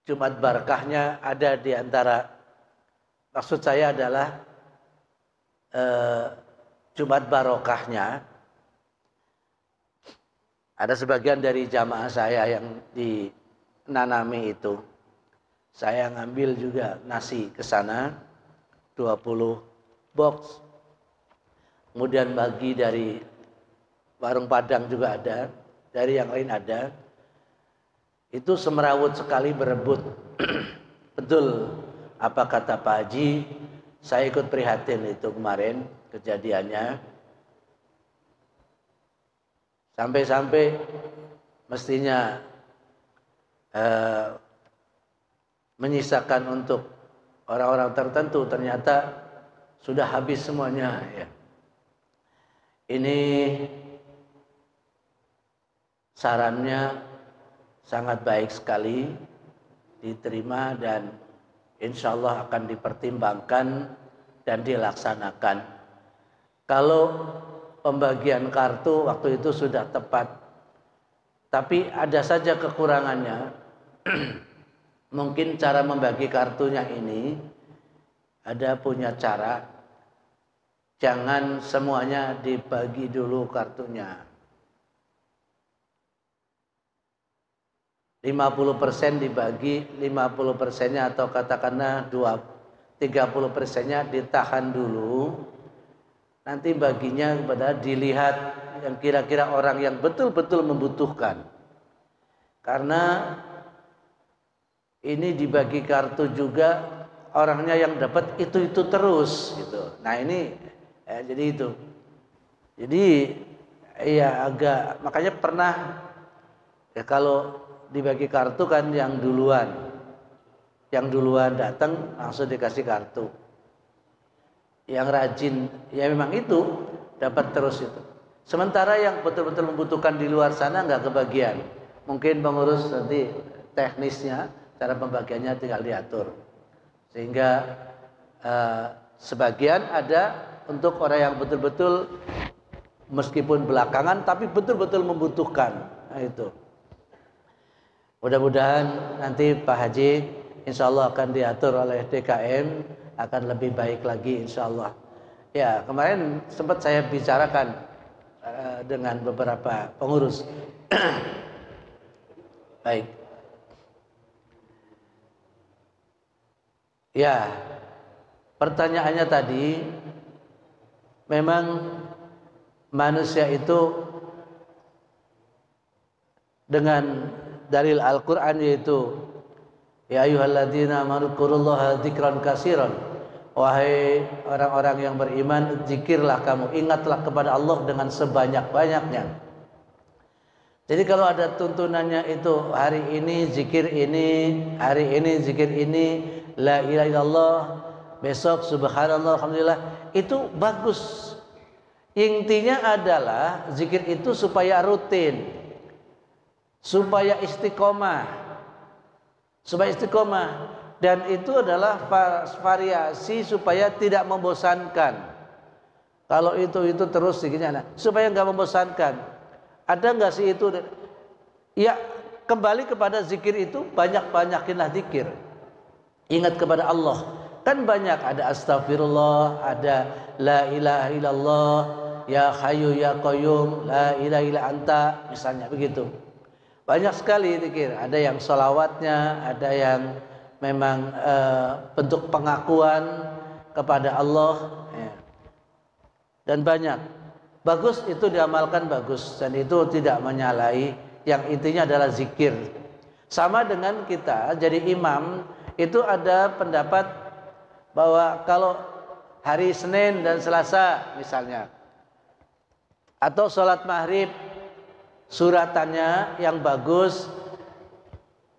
Jumat Barakahnya ada di antara, maksud saya adalah Jumat Barokahnya. Ada sebagian dari jamaah saya yang di Nanami itu. Saya ngambil juga nasi ke sana 20 box. Kemudian bagi dari warung Padang juga ada, dari yang lain ada. Itu semerawut sekali berebut. Betul apa kata Pak Haji, saya ikut prihatin itu kemarin kejadiannya. Sampai-sampai mestinya menyisakan untuk orang-orang tertentu, ternyata sudah habis semuanya ya. Ini sarannya sangat baik sekali, diterima dan insya Allah akan dipertimbangkan dan dilaksanakan. Kalau pembagian kartu waktu itu sudah tepat, tapi ada saja kekurangannya. Mungkin cara membagi kartunya ini ada punya cara. Jangan semuanya dibagi dulu kartunya. 50% dibagi, 50%-nya atau katakanlah 30%-nya ditahan dulu. Nanti baginya kepada dilihat yang kira-kira orang yang betul-betul membutuhkan. Karena ini dibagi kartu juga orangnya yang dapat itu terus gitu. Nah ini jadi itu. Jadi ya agak, makanya pernah ya kalau dibagi kartu kan yang duluan datang langsung dikasih kartu. Yang rajin ya memang itu dapat terus itu. Sementara yang betul-betul membutuhkan di luar sana nggak kebagian. Mungkin pengurus nanti teknisnya, cara pembagiannya tinggal diatur. Sehingga sebagian ada untuk orang yang betul-betul meskipun belakangan tapi betul-betul membutuhkan. Nah itu. Mudah-mudahan nanti Pak Haji insya Allah akan diatur oleh DKM, akan lebih baik lagi insya Allah. Ya kemarin sempat saya bicarakan dengan beberapa pengurus. Baik. Ya, pertanyaannya tadi, memang manusia itu dengan dalil Al-Quran yaitu ya ayyuhalladzina amanu dzkurullaha dzikran katsiran. Wahai orang-orang yang beriman, zikirlah kamu, ingatlah kepada Allah dengan sebanyak-banyaknya. Jadi kalau ada tuntunannya itu hari ini zikir ini, hari ini zikir ini, la ilaha illallah, besok subhanallah, alhamdulillah, itu bagus. Intinya adalah zikir itu supaya rutin, supaya istiqomah, dan itu adalah variasi supaya tidak membosankan. Kalau itu terus zikirnya, supaya nggak membosankan. Ada nggak sih itu? Ya kembali kepada zikir itu, banyak-banyakinlah zikir. Ingat kepada Allah. Kan banyak, ada astagfirullah, ada la ilaha illallah, ya hayyu ya qayyum, la ilaha illa anta, misalnya begitu. Banyak sekali zikir. Ada yang sholawatnya, ada yang memang bentuk pengakuan kepada Allah, ya. Dan banyak. Bagus itu diamalkan, bagus, dan itu tidak menyalahi. Yang intinya adalah zikir. Sama dengan kita jadi imam, itu ada pendapat bahwa kalau hari Senin dan Selasa misalnya, atau sholat maghrib, suratannya yang bagus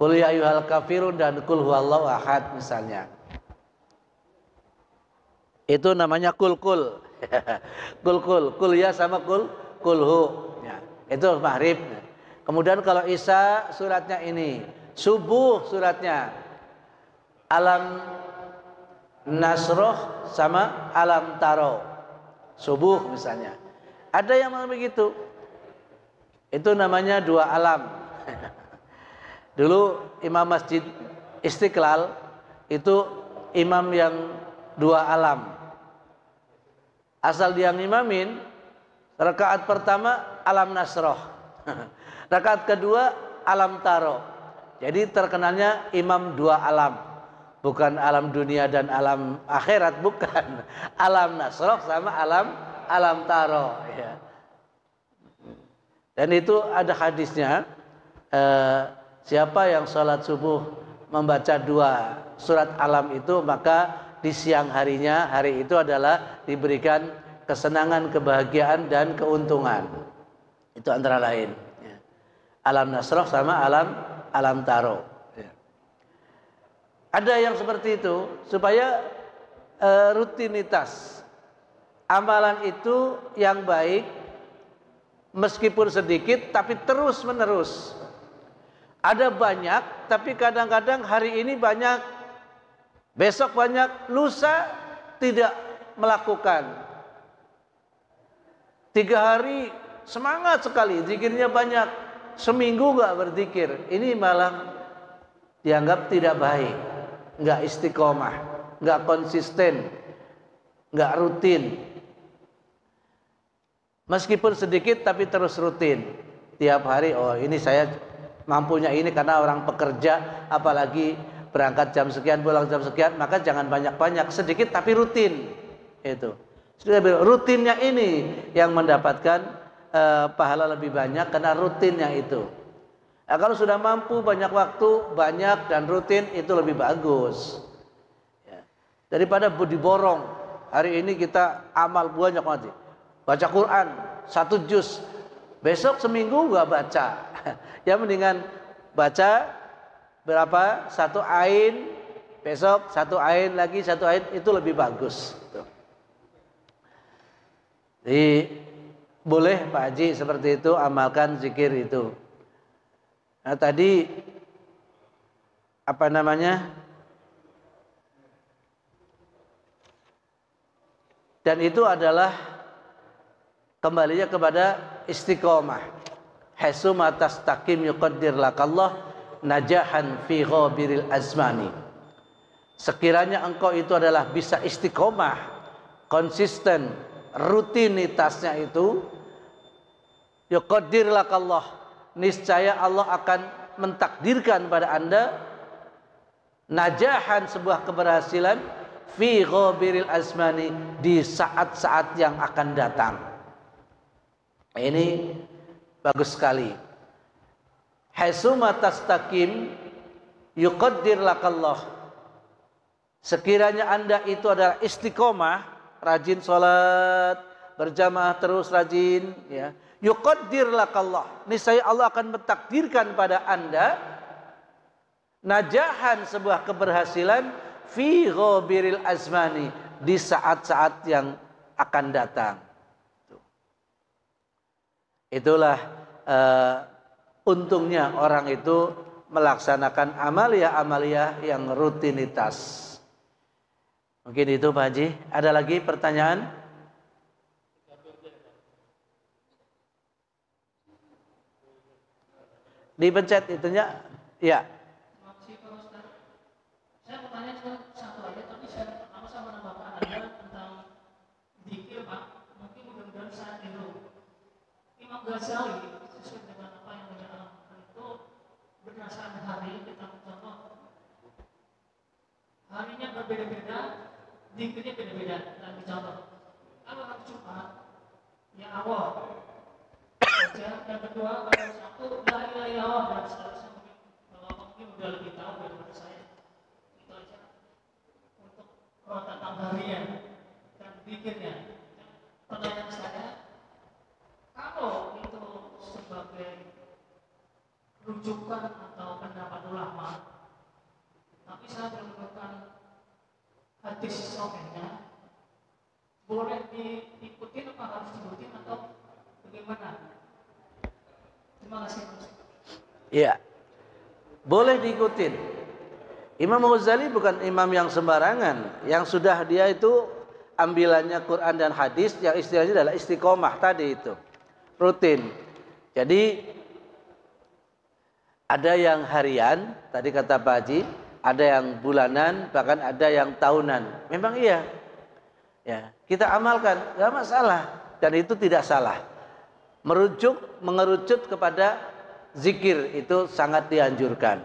qul ya ayyuhal kafirun dan qul huwallahu ahad misalnya. Itu namanya kul ya sama kulhu ya, itu maghrib. Kemudian kalau isya suratnya ini, subuh suratnya alam nasroh sama alam taro, subuh misalnya. Ada yang begitu, itu namanya dua alam. Dulu imam masjid Istiqlal itu imam yang dua alam. Asal dia ngimamin, rakaat pertama alam nasroh, rakaat kedua alam taro. Jadi terkenalnya imam dua alam, bukan alam dunia dan alam akhirat, bukan. Alam nasroh sama alam taro. Ya. Dan itu ada hadisnya, siapa yang sholat subuh membaca dua surat alam itu, maka di siang harinya, hari itu adalah diberikan kesenangan, kebahagiaan, dan keuntungan. Itu antara lain. Ya. Alam nasroh sama alam taro. Ya. Ada yang seperti itu supaya rutinitas amalan itu yang baik, meskipun sedikit tapi terus menerus. Ada banyak tapi kadang-kadang hari ini banyak, besok banyak, lusa tidak melakukan. 3 hari semangat sekali, zikirnya banyak, seminggu gak berzikir. Ini malah dianggap tidak baik, gak istiqomah, gak konsisten, gak rutin. Meskipun sedikit tapi terus rutin. Tiap hari, oh ini saya mampunya ini karena orang pekerja, apalagi berangkat jam sekian, pulang jam sekian, maka jangan banyak-banyak, sedikit tapi rutin. Itu. Rutinnya ini yang mendapatkan pahala lebih banyak karena rutinnya itu. Nah, kalau sudah mampu banyak waktu, banyak dan rutin itu lebih bagus. Ya. Daripada diborong. Hari ini kita amal banyak nanti. Baca Quran 1 juz. Besok seminggu nggak baca. Ya mendingan baca berapa? 1 ain. Besok 1 ain lagi 1 ain itu lebih bagus. Jadi boleh Pak Haji seperti itu, amalkan zikir itu. Nah tadi apa namanya? Dan itu adalah kembalinya kepada istiqomah. Haitsu ma tastaqim yuqaddir lakallah najahan fi ghabiril azmani. Sekiranya engkau itu adalah bisa istiqomah, konsisten, rutinitasnya itu, yuqaddir lakallah, niscaya Allah akan mentakdirkan pada Anda najahan, sebuah keberhasilan, fi ghabiril azmani, di saat-saat yang akan datang. Ini bagus sekali. Haitsu ma tastaqim yuqaddir lakallah. Sekiranya Anda itu adalah istiqomah, rajin sholat, berjamaah terus rajin, ya. Yuqaddir lakallah, niscaya Allah akan mentakdirkan pada Anda najahan, sebuah keberhasilan, fi ghabiril azmani, di saat-saat yang akan datang. Itulah untungnya orang itu melaksanakan amaliyah-amaliyah yang rutinitas. Mungkin itu Pak Haji. Ada lagi pertanyaan? Dipencet itunya. Ya.
Saya bertanya cuma satu aja, tapi saya pertama sama Bapak Anda tentang zikir Pak. Mungkin mudah-mudahan saya tiru. Imam Ghazali sesuai dengan apa yang beliau lakukan itu berdasarkan hari, kita contoh harinya berbeda-beda, zikirnya beda-beda. Dan contoh, kalau hari Jumat ya Allah, yang kedua kalau Sabtu la ilaha illallah, dan seterusnya. Mungkin kalau mungkin udah lebih tahu daripada saya. Itu aja untuk tentang harian dan zikirnya. Pertanyaan saya, kalau itu sebagai rujukan atau pendapat ulama, tapi saya belum menemukan hadis sahihnya, boleh diikuti apa harus diikuti atau bagaimana? Terima kasih.
Iya, boleh diikutin. Imam Ghazali bukan imam yang sembarangan, yang sudah dia itu ambilannya Quran dan hadis, yang istilahnya adalah istiqomah tadi itu, rutin. Jadi ada yang harian, tadi kata Pak Haji, ada yang bulanan, bahkan ada yang tahunan. Memang iya, ya kita amalkan, nggak masalah, dan itu tidak salah. Mengerucut kepada zikir itu sangat dianjurkan.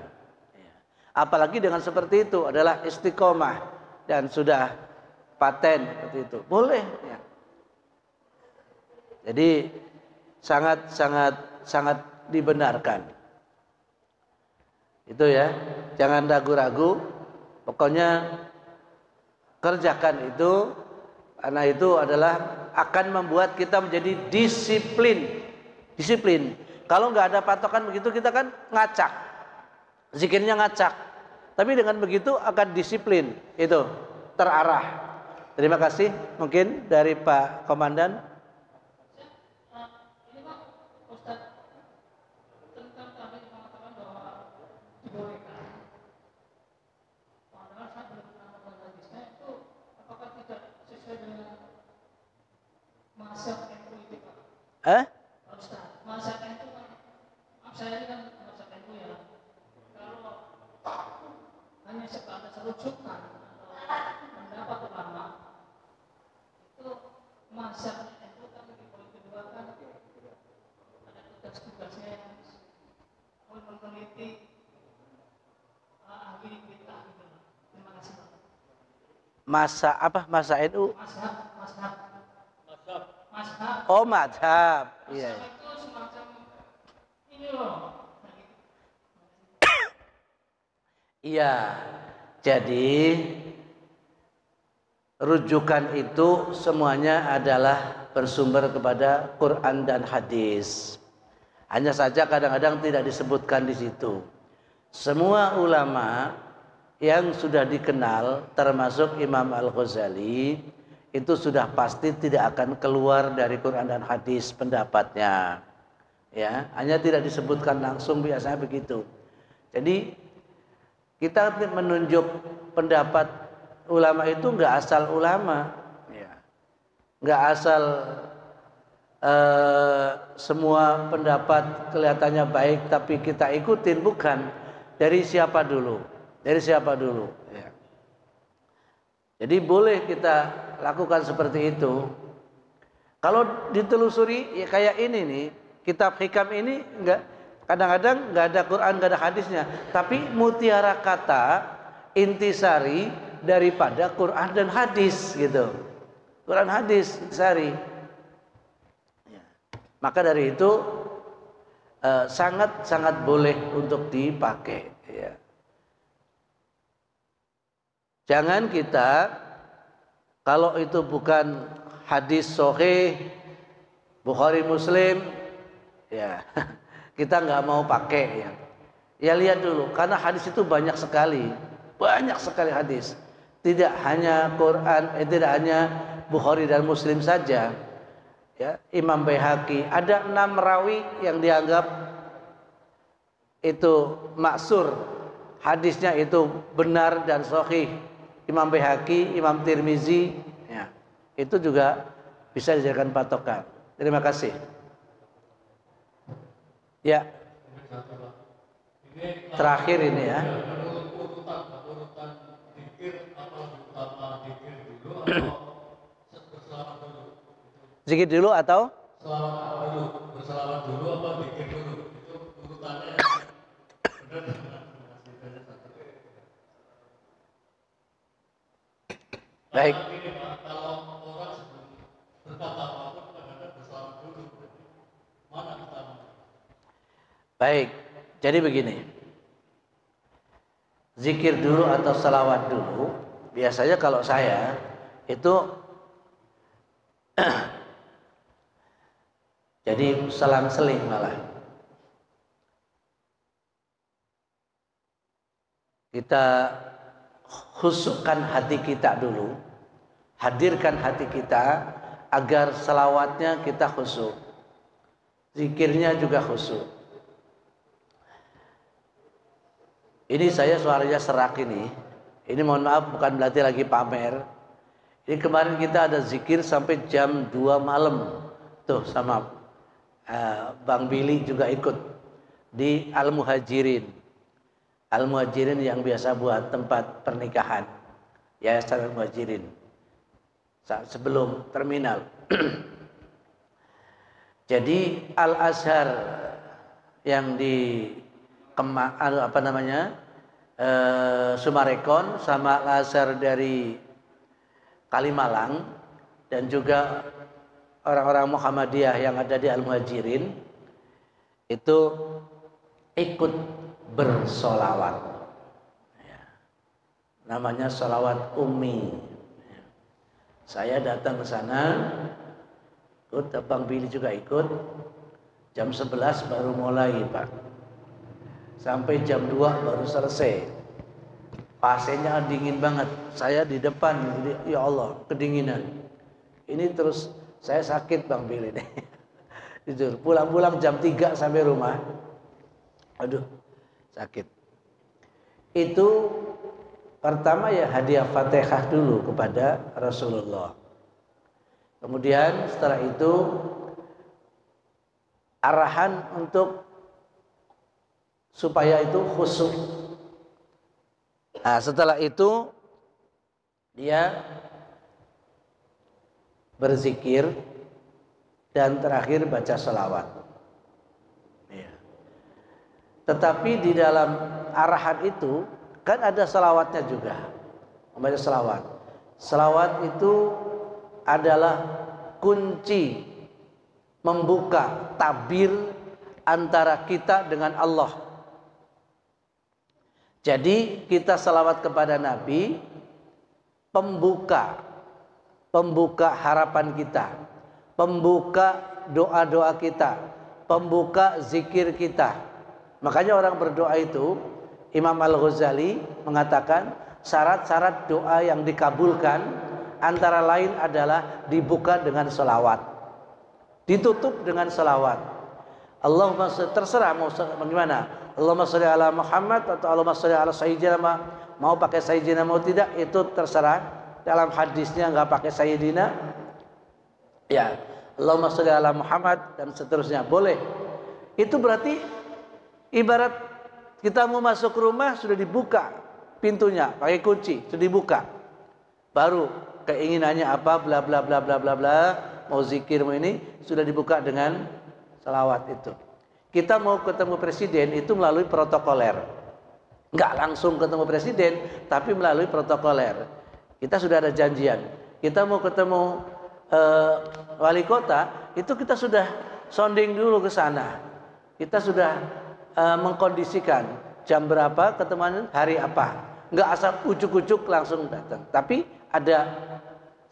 Apalagi dengan seperti itu adalah istiqomah dan sudah paten seperti itu, boleh. Ya. Jadi sangat dibenarkan. Itu ya, jangan ragu-ragu. Pokoknya kerjakan itu, karena itu adalah akan membuat kita menjadi disiplin. Kalau nggak ada patokan begitu, kita kan ngacak, zikirnya ngacak. Tapi dengan begitu akan disiplin, itu terarah. Terima kasih. Mungkin dari Pak Komandan.
Ini Pak Ustaz, tentang tadi mengatakan bahwa dibolehkan. Padahal saya belum pernah membaca hadisnya, itu apakah tidak sesuai dengan mazhab NU itu Pak? Pak Ustaz, mazhab NU kan, maaf saya ini kan mazhab NU ya. Kalau hanya sebatas rujukan atau pendapat ulama, itu mazhab NU kan lebih boleh kedua kan ada tugas-tugasnya yang meneliti ahli bid'ah gitu. Terima kasih Pak.
Masa NU?
Mazhab mazhab.
Oh, madhab. Iya.
Mazhab itu semacam ini loh.
Iya. Jadi rujukan itu semuanya adalah bersumber kepada Quran dan hadis. Hanya saja kadang-kadang tidak disebutkan di situ. Semua ulama yang sudah dikenal termasuk Imam Al-Ghazali itu sudah pasti tidak akan keluar dari Quran dan hadis pendapatnya. Ya, hanya tidak disebutkan langsung, biasanya begitu. Jadi kita menunjuk pendapat ulama itu nggak asal ulama, ya. Nggak asal semua pendapat kelihatannya baik tapi kita ikutin, bukan. Dari siapa dulu? Dari siapa dulu? Ya. Jadi boleh kita lakukan seperti itu. Kalau ditelusuri ya kayak ini nih, kitab hikam ini enggak, kadang-kadang enggak ada Quran, enggak ada hadisnya, tapi mutiara kata intisari daripada Quran dan hadis gitu. Quran hadis intisari. Ya. Maka dari itu sangat boleh untuk dipakai, ya. Jangan kita, kalau itu bukan hadis sahih Bukhari Muslim, ya kita nggak mau pakai, ya. Ya lihat dulu, karena hadis itu banyak sekali hadis. Tidak hanya Quran, tidak hanya Bukhari dan Muslim saja. Ya, Imam Baihaqi ada 6 rawi yang dianggap itu maksur, hadisnya itu benar dan sahih. Imam Baihaqi, Imam Tirmizi, ya, itu juga bisa dijadikan patokan. Terima kasih. Ya. Terakhir ini ya.
Urutan zikir atau utama zikir dulu atau berselawat dulu?
Zikir dulu atau?
Selawat dulu, berselawat dulu apa zikir dulu? Itu urutannya benar.
Baik.
Kalau orang sebelum berkata apapun kadang-kadang berselawat dulu. Mana utama?
Baik. Jadi begini. Zikir dulu atau salawat dulu, biasanya kalau saya itu jadi selang-seling malah. Kita khusyukkan hati kita dulu, hadirkan hati kita agar selawatnya kita khusyuk, zikirnya juga khusyuk. Ini saya suaranya serak ini mohon maaf bukan berarti lagi pamer. Ini kemarin kita ada zikir sampai jam 2 malam tuh sama Bang Billy juga ikut di Al-Muhajirin. Al-Muhajirin yang biasa buat tempat pernikahan, Yayasan Al-Muhajirin sebelum terminal. Jadi Al-Azhar yang di Sumarekon sama Al-Azhar dari Kalimalang dan juga orang-orang Muhammadiyah yang ada di Al-Muhajirin itu ikut bersolawat, ya. Namanya solawat ummi, ya. Saya datang ke sana, ikut, Bang Billy juga ikut. Jam 11 baru mulai, Pak. Sampai jam 2 baru selesai. AC-nya dingin banget. Saya di depan, ya Allah, kedinginan. Ini terus saya sakit Bang Billy nih. Jujur, pulang-pulang jam 3 sampai rumah. Aduh, sakit. Itu pertama ya hadiah Fatihah dulu kepada Rasulullah. Kemudian setelah itu arahan untuk supaya itu khusyuk. Nah, setelah itu dia berzikir dan terakhir baca selawat. Ya. Tetapi di dalam arahan itu kan ada selawatnya juga, membaca selawat. Selawat itu adalah kunci membuka tabir antara kita dengan Allah. Jadi kita salawat kepada Nabi, pembuka harapan kita, pembuka doa-doa kita, pembuka zikir kita. Makanya orang berdoa itu, Imam Al-Ghazali mengatakan syarat-syarat doa yang dikabulkan antara lain adalah dibuka dengan selawat, ditutup dengan selawat. Allahumma terserah mau bagaimana, Allahumma sholli ala Muhammad atau Allahumma sholli ala Sayyidina, mau pakai Sayyidina mau tidak itu terserah. Dalam hadisnya nggak pakai Sayyidina, ya Allahumma sholli ala Muhammad dan seterusnya boleh. Itu berarti ibarat kita mau masuk rumah sudah dibuka pintunya pakai kunci, sudah dibuka. Baru keinginannya apa bla bla bla bla bla bla, mau zikir mau ini sudah dibuka dengan salawat itu. Kita mau ketemu presiden itu melalui protokoler. Enggak langsung ketemu presiden, tapi melalui protokoler. Kita sudah ada janjian. Kita mau ketemu wali kota, itu kita sudah sounding dulu ke sana. Kita sudah mengkondisikan jam berapa ketemuan, hari apa. Enggak asal ujuk-ujuk langsung datang. Tapi ada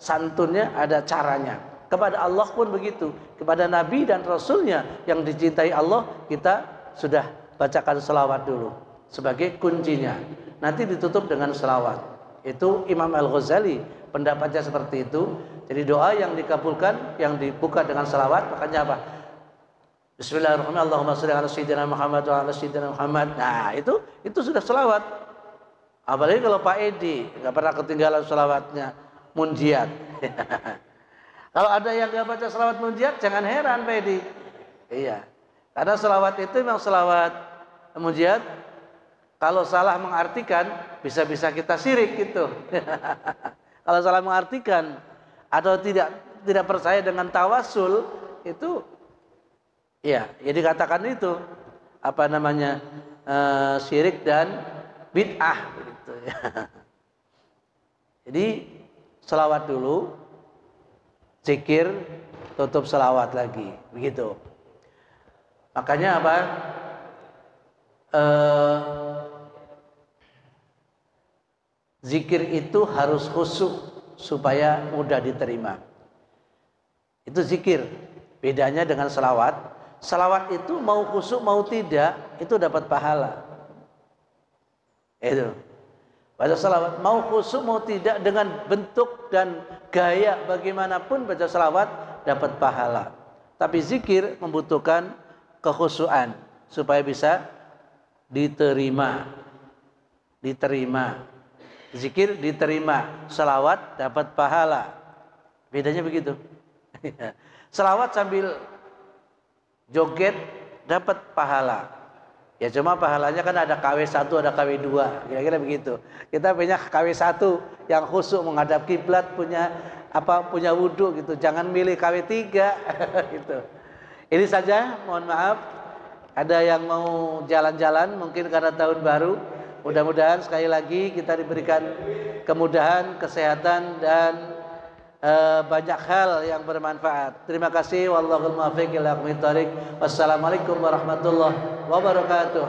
santunnya, ada caranya. Kepada Allah pun begitu. Kepada Nabi dan Rasulnya yang dicintai Allah, kita sudah bacakan selawat dulu sebagai kuncinya. Nanti ditutup dengan selawat. Itu Imam Al-Ghazali pendapatnya seperti itu. Jadi doa yang dikabulkan, yang dibuka dengan selawat, makanya apa? Bismillahirrahmanirrahim. Allahumma sholli ala Sayyidina Muhammad wa ala Sayyidina Muhammad. Nah, itu sudah selawat. Apalagi kalau Pak Edi nggak pernah ketinggalan selawatnya munjiat. Kalau ada yang nggak baca selawat munjiat, jangan heran Pak Edi. Iya, karena selawat itu memang selawat munjiat. Kalau salah mengartikan, bisa-bisa kita syirik gitu. Kalau salah mengartikan atau tidak percaya dengan tawasul itu, ya, jadi katakan itu apa namanya syirik dan bid'ah. Gitu, ya. Jadi selawat dulu, zikir, tutup selawat lagi, begitu. Makanya apa? Zikir itu harus khusyuk supaya mudah diterima. Itu zikir. Bedanya dengan selawat. Selawat itu mau khusyuk mau tidak itu dapat pahala. Itu. Baca selawat mau khusyuk mau tidak dengan bentuk dan gaya bagaimanapun baca selawat dapat pahala. Tapi zikir membutuhkan kekhusyuan supaya bisa diterima. Zikir diterima, selawat dapat pahala. Bedanya begitu. Selawat sambil joget dapat pahala. Ya cuma pahalanya kan ada KW1, ada KW2, kira-kira begitu. Kita punya KW1 yang khusyuk menghadap kiblat, punya wudhu gitu. Jangan milih KW3 gitu. Ini saja, mohon maaf. Ada yang mau jalan-jalan mungkin karena tahun baru. Mudah-mudahan sekali lagi kita diberikan kemudahan, kesehatan dan banyak hal yang bermanfaat. Terima kasih. Wallahul muwaffiq ila aqwamit thoriq. Wassalamualaikum warahmatullahi wabarakatuh.